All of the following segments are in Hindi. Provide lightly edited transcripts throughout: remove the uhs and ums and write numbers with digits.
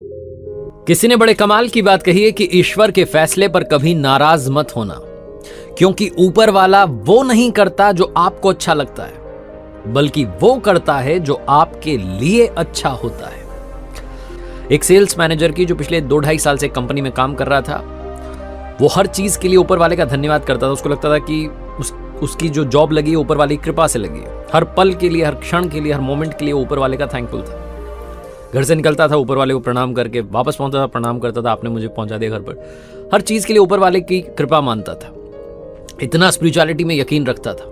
किसी ने बड़े कमाल की बात कही है कि ईश्वर के फैसले पर कभी नाराज मत होना, क्योंकि ऊपर वाला वो नहीं करता जो आपको अच्छा लगता है, बल्कि वो करता है जो आपके लिए अच्छा होता है। एक सेल्स मैनेजर की जो पिछले 2-2.5 साल से कंपनी में काम कर रहा था, वो हर चीज के लिए ऊपर वाले का धन्यवाद करता था। उसको लगता था कि उसकी जो जॉब लगी है ऊपर वाले की कृपा से लगी है। हर पल के लिए, हर क्षण के लिए, हर मोमेंट के लिए ऊपर वाले का थैंकफुल था। घर से निकलता था ऊपर वाले को प्रणाम करके वापस पहुंचता था, प्रणाम करता था, आपने मुझे पहुंचा दिया घर पर। हर चीज के लिए ऊपर वाले की कृपा मानता था, इतना स्पिरिचुअलिटी में यकीन रखता था।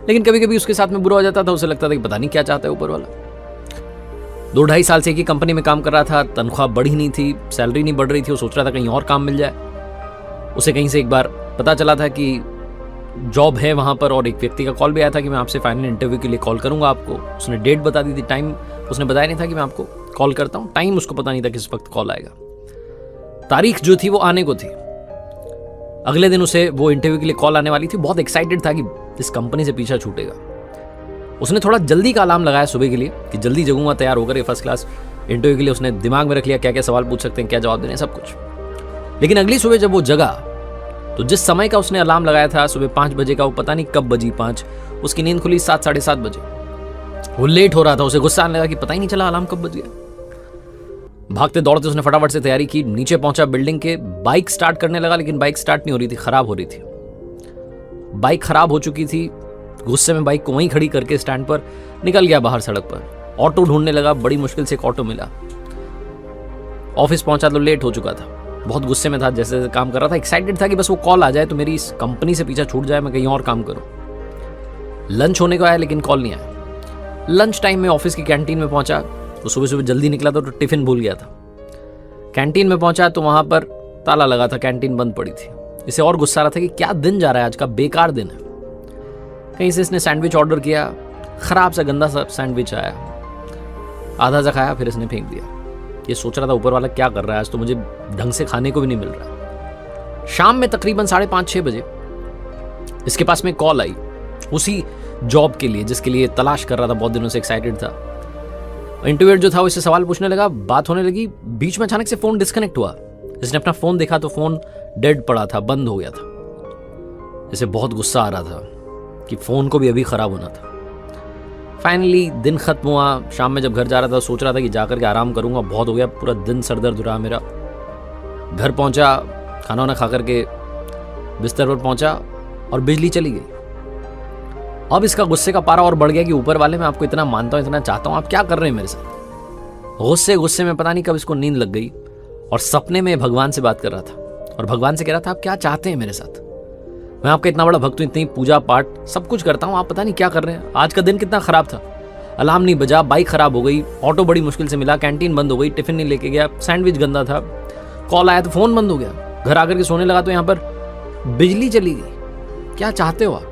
लेकिन कभी कभी उसके साथ में बुरा हो जाता था, उसे लगता था कि पता नहीं क्या चाहता है ऊपर वाला। 2-2.5 साल से एक ही कंपनी में काम कर रहा था, तनख्वाह बढ़ी नहीं थी, सैलरी नहीं बढ़ रही थी। वो सोच रहा था कहीं और काम मिल जाए। उसे कहीं से एक बार पता चला था कि जॉब है वहां पर, और एक व्यक्ति का कॉल भी आया था कि मैं आपसे फाइनल इंटरव्यू के लिए कॉल करूंगा आपको। उसने डेट बता दी थी, टाइम उसने बताया नहीं था कि मैं आपको कॉल करता हूं, टाइम उसको पता नहीं था किस वक्त कॉल आएगा। तारीख जो थी वो आने को थी, अगले दिन उसे वो इंटरव्यू के लिए कॉल आने वाली थी। बहुत एक्साइटेड था कि इस कंपनी से पीछा छूटेगा। उसने थोड़ा जल्दी का अलार्म लगाया सुबह के लिए कि जल्दी जगूंगा, तैयार होकर फर्स्ट क्लास इंटरव्यू के लिए। उसने दिमाग में रख लिया क्या क्या सवाल पूछ सकते हैं, क्या जवाब देने हैं, सब कुछ। लेकिन अगली सुबह जब वो जगा तो जिस समय का उसने अलार्म लगाया था सुबह 5 बजे का, वो पता नहीं कब बजी 5, उसकी नींद खुली 7, 7:30 बजे। वो लेट हो रहा था, उसे गुस्सा आने लगा कि पता ही नहीं चला अलार्म कब बज गया। भागते दौड़ते उसने फटाफट से तैयारी की, नीचे पहुंचा बिल्डिंग के, बाइक स्टार्ट करने लगा, लेकिन बाइक स्टार्ट नहीं हो रही थी, खराब हो रही थी। बाइक खराब हो चुकी थी। गुस्से में बाइक को वहीं खड़ी करके स्टैंड पर निकल गया बाहर सड़क पर। ऑटो ढूंढने लगा, बड़ी मुश्किल से एक ऑटो मिला। ऑफिस पहुंचा तो लेट हो चुका था। बहुत गुस्से में था, जैसे काम कर रहा था, एक्साइटेड था कि बस वो कॉल आ जाए तो मेरी इस कंपनी से पीछा छूट जाए, मैं कहीं और काम करूं। लंच होने को आया लेकिन कॉल नहीं आया। लंच टाइम में ऑफिस की कैंटीन में पहुंचा तो सुबह सुबह जल्दी निकला था तो टिफिन भूल गया था। कैंटीन में पहुंचा तो वहां पर ताला लगा था, कैंटीन बंद पड़ी थी। इसे और गुस्सा आ रहा था कि क्या दिन जा रहा है आज का, बेकार दिन है। कहीं से इसने सैंडविच ऑर्डर किया, खराब सा गंदा सा सैंडविच आया, आधा सा खाया, फिर इसने फेंक दिया। ये सोच रहा था ऊपर वाला क्या कर रहा है, आज तो मुझे ढंग से खाने को भी नहीं मिल रहा। शाम में तकरीबन 5:30-6 बजे इसके पास में कॉल आई, उसी जॉब के लिए जिसके लिए तलाश कर रहा था, बहुत दिनों से एक्साइटेड था। इंटरव्यूअर जो था वो इससे सवाल पूछने लगा, बात होने लगी। बीच में अचानक से फोन डिस्कनेक्ट हुआ। इसने अपना फोन देखा तो फोन डेड पड़ा था, बंद हो गया था। इसे बहुत गुस्सा आ रहा था कि फोन को भी अभी खराब होना था। फाइनली दिन खत्म हुआ। शाम में जब घर जा रहा था सोच रहा था कि जाकर के आराम करूंगा, बहुत हो गया, पूरा दिन सर दर्द रहा मेरा। घर पहुंचा, खाना वाना खा करके बिस्तर पर पहुंचा और बिजली चली गई। अब इसका गुस्से का पारा और बढ़ गया कि ऊपर वाले, मैं आपको इतना मानता हूं, इतना चाहता हूं, आप क्या कर रहे हैं मेरे साथ। गुस्से में पता नहीं कब इसको नींद लग गई और सपने में भगवान से बात कर रहा था और भगवान से कह रहा था आप क्या चाहते हैं मेरे साथ, मैं आपका इतना बड़ा भक्त हूं, इतनी पूजा पाठ सब कुछ करता हूं, आप पता नहीं क्या कर रहे हैं। आज का दिन कितना खराब था, अलार्म नहीं बजा, बाइक खराब हो गई, ऑटो बड़ी मुश्किल से मिला, कैंटीन बंद हो गई, टिफिन नहीं लेके गया, सैंडविच गंदा था, कॉल आया तो फोन बंद हो गया, घर आकर के सोने लगा तो यहां पर बिजली चली गई, क्या चाहते हो आप।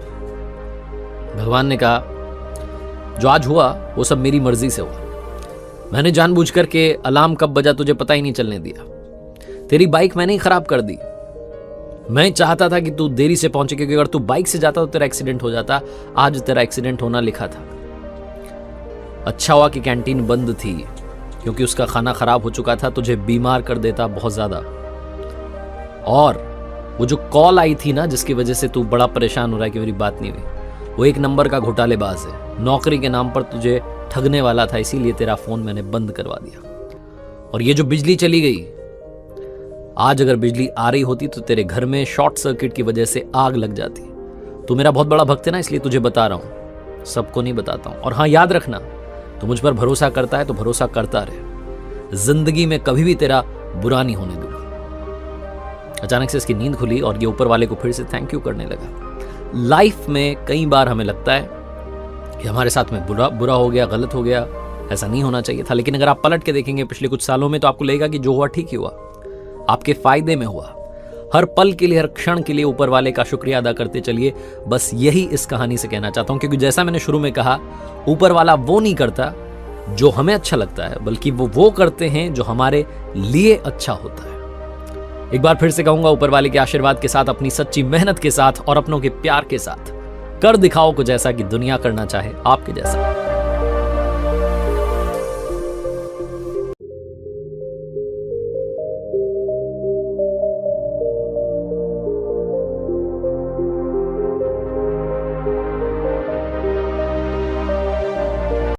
भगवान ने कहा जो आज हुआ वो सब मेरी मर्जी से हुआ। मैंने जानबूझ करके अलार्म कब बजा तुझे पता ही नहीं चलने दिया। तेरी बाइक मैंने ही खराब कर दी। मैं चाहता था कि तू देरी से पहुंचे, क्योंकि अगर तू बाइक से जाता तो तेरा एक्सीडेंट हो जाता। आज तेरा एक्सीडेंट होना लिखा था। अच्छा हुआ कि कैंटीन बंद थी, क्योंकि उसका खाना खराब हो चुका था, तुझे बीमार कर देता बहुत ज्यादा। और वो जो कॉल आई थी ना, जिसकी वजह से तू बड़ा परेशान हो रहा है कि मेरी बात नहीं हुई, वो एक नंबर का घोटालेबाज है, नौकरी के नाम पर तुझे ठगने वाला था, इसीलिए तेरा फोन मैंने बंद करवा दिया। और ये जो बिजली चली गई, आज अगर बिजली आ रही होती तो तेरे घर में शॉर्ट सर्किट की वजह से आग लग जाती। तू मेरा बहुत बड़ा भक्त है ना, इसलिए तुझे बता रहा हूं, सबको नहीं बताता हूं। और हाँ, याद रखना, तू मुझ पर भरोसा करता है तो भरोसा करता रहे, जिंदगी में कभी भी तेरा बुरा नहीं होने दूंगा। अचानक से इसकी नींद खुली और ये ऊपर वाले को फिर से थैंक यू करने लगा। लाइफ में कई बार हमें लगता है कि हमारे साथ में बुरा हो गया, गलत हो गया, ऐसा नहीं होना चाहिए था। लेकिन अगर आप पलट के देखेंगे पिछले कुछ सालों में तो आपको लगेगा कि जो हुआ ठीक ही हुआ, आपके फायदे में हुआ। हर पल के लिए, हर क्षण के लिए ऊपर वाले का शुक्रिया अदा करते चलिए। बस यही इस कहानी से कहना चाहता हूं, क्योंकि जैसा मैंने शुरू में कहा, ऊपर वाला वो नहीं करता जो हमें अच्छा लगता है, बल्कि वो करते हैं जो हमारे लिए अच्छा होता है। एक बार फिर से कहूंगा, ऊपर वाले के आशीर्वाद के साथ, अपनी सच्ची मेहनत के साथ और अपनों के प्यार के साथ कर दिखाओ कुछ ऐसा कि दुनिया करना चाहे आपके जैसा।